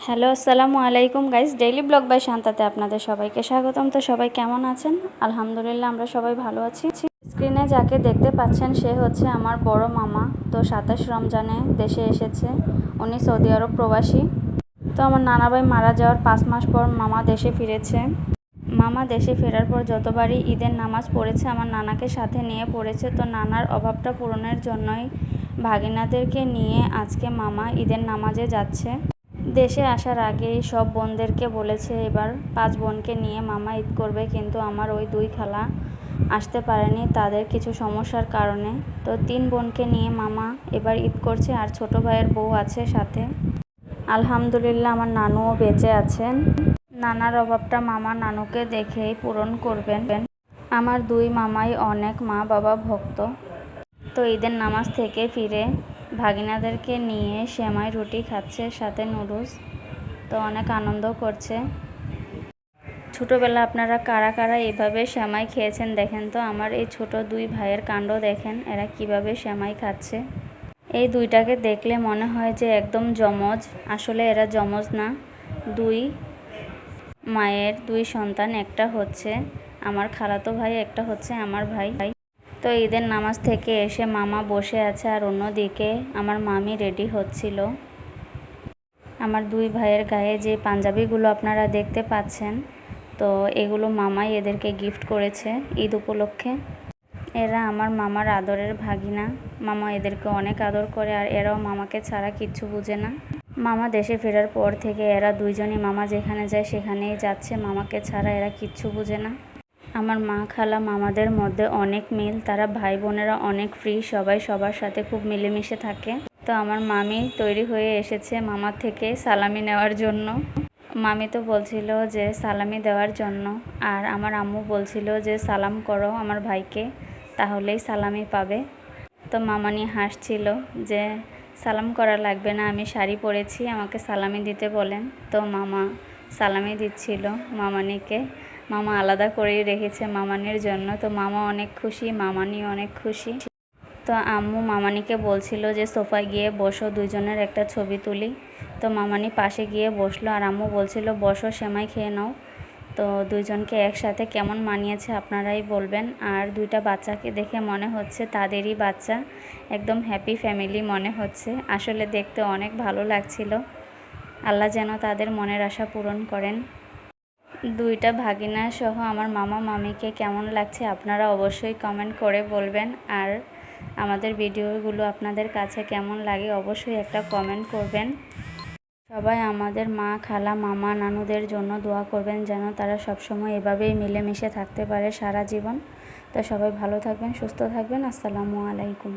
Hello, আসসালামু আলাইকুম guys. Daily blog by শান্তাতে আপনাদের সবাইকে স্বাগতম। তো সবাই কেমন আছেন? আলহামদুলিল্লাহ আমরা সবাই ভালো আছি। স্ক্রিনে যাকে দেখতে পাচ্ছেন সে হচ্ছে আমার বড় মামা। তো 27 রমজানে দেশে এসেছে, উনি সৌদি আরব প্রবাসী। তো আমার নানা ভাই মারা যাওয়ার 5 মাস পর মামা দেশে ফিরেছে। মামা দেশে ফেরার পর যতবারই ঈদের নামাজ পড়েছে আমার নানাকে সাথে নিয়ে পড়েছে। তো নানার অভাবটা পূরণের জন্যই ভাগিনাদেরকে নিয়ে আজকে মামা ঈদের নামাজে যাচ্ছে। দেশে আসার আগেই সব বোনদেরকে বলেছে এবার 5 বোনকে নিয়ে মামা ঈদ করবে, কিন্তু আমার ওই 2 খালা আসতে পারেনি তাদের কিছু সমস্যার কারণে। তো 3 বোনকে নিয়ে মামা এবার ঈদ করছে, আর ছোট ভাইয়ের বউ আছে সাথে। আলহামদুলিল্লাহ আমার নানুও বেঁচে আছেন। নানার অভাবটা মামা নানুকে দেখেই পূরণ করবেন। আমার 2 মামাই অনেক মা বাবা ভক্ত। তো ঈদের নামাজ থেকে ফিরে ভাগিনাদেরকে নিয়ে সেমাই রুটি খাচ্ছে, সাথে নুডলস। তো অনেক আনন্দ করছে। ছোটোবেলা আপনারা কারা কারা এভাবে সেমাই খেয়েছেন দেখেন তো। আমার এই ছোট 2 ভাইয়ের কাণ্ড দেখেন, এরা কিভাবে সেমাই খাচ্ছে। এই 2টাকে দেখলে মনে হয় যে একদম যমজ। আসলে এরা যমজ না, 2 মায়ের 2 সন্তান। একটা হচ্ছে আমার খালাতো ভাই, একটা হচ্ছে আমার ভাই। তো ঈদের নামাজ থেকে এসে মামা বসে আছে, আর অন্যদিকে আমার মামি রেডি হচ্ছিল। আমার 2 ভাইয়ের গায়ে যে পাঞ্জাবিগুলো আপনারা দেখতে পাচ্ছেন, তো এগুলো মামাই এদেরকে গিফট করেছে ঈদ উপলক্ষে। এরা আমার মামার আদরের ভাগিনা। মামা এদেরকে অনেক আদর করে, আর এরাও মামাকে ছাড়া কিচ্ছু বুঝে না। মামা দেশে ফেরার পর থেকে এরা 2জনই মামা যেখানে যায় সেখানেই যাচ্ছে, মামাকে ছাড়া এরা কিচ্ছু বুঝে না। আমার মা খালা মামাদের মধ্যে অনেক মিল, তারা ভাই বোনেরা অনেক ফ্রি, সবাই সবার সাথে খুব মিলেমিশে থাকে। তো আমার মামি তৈরি হয়ে এসেছে মামার থেকে সালামি নেওয়ার জন্য। মামি তো বলছিল যে সালামি দেওয়ার জন্য, আর আমার আম্মু বলছিল যে সালাম করো আমার ভাইকে, তাহলেই সালামি পাবে। তো মামানি হাসছিল যে সালাম করা লাগবে না, আমি শাড়ি পরেছি, আমাকে সালামি দিতে বলেন। তো মামা সালামি দিচ্ছিল মামানিকে। মামা আলাদা করেই রেখেছে মামানির জন্য। তো মামা অনেক খুশি, মামানি অনেক খুশি। তো আম্মু মামানিকে বলছিল যে সোফায় গিয়ে বসো, 2জনের একটা ছবি তুলি। তো মামানি পাশে গিয়ে বসলো, আর আম্মু বলছিল বসো সেমাই খেয়ে নাও। তো 2জনকে একসাথে কেমন মানিয়েছে আপনারাই বলবেন। আর 2টা বাচ্চাকে দেখে মনে হচ্ছে তাদেরই বাচ্চা, একদম হ্যাপি ফ্যামিলি মনে হচ্ছে। আসলে দেখতে অনেক ভালো লাগছিল। আল্লাহ যেন তাদের মনের আশা পূরণ করেন। 2টা ভাগিনা সহ আমার মামা মামিকে কেমন লাগছে আপনারা অবশ্যই কমেন্ট করে বলবেন। আর আমাদের ভিডিওগুলো আপনাদের কাছে কেমন লাগে অবশ্যই একটা কমেন্ট করবেন। সবাই আমাদের মা খালা মামা নানুদের জন্য দোয়া করবেন, যেন তারা সবসময় এভাবেই মিলেমিশে থাকতে পারে সারা জীবন। তো সবাই ভালো থাকবেন, সুস্থ থাকবেন। আসসালামু আলাইকুম।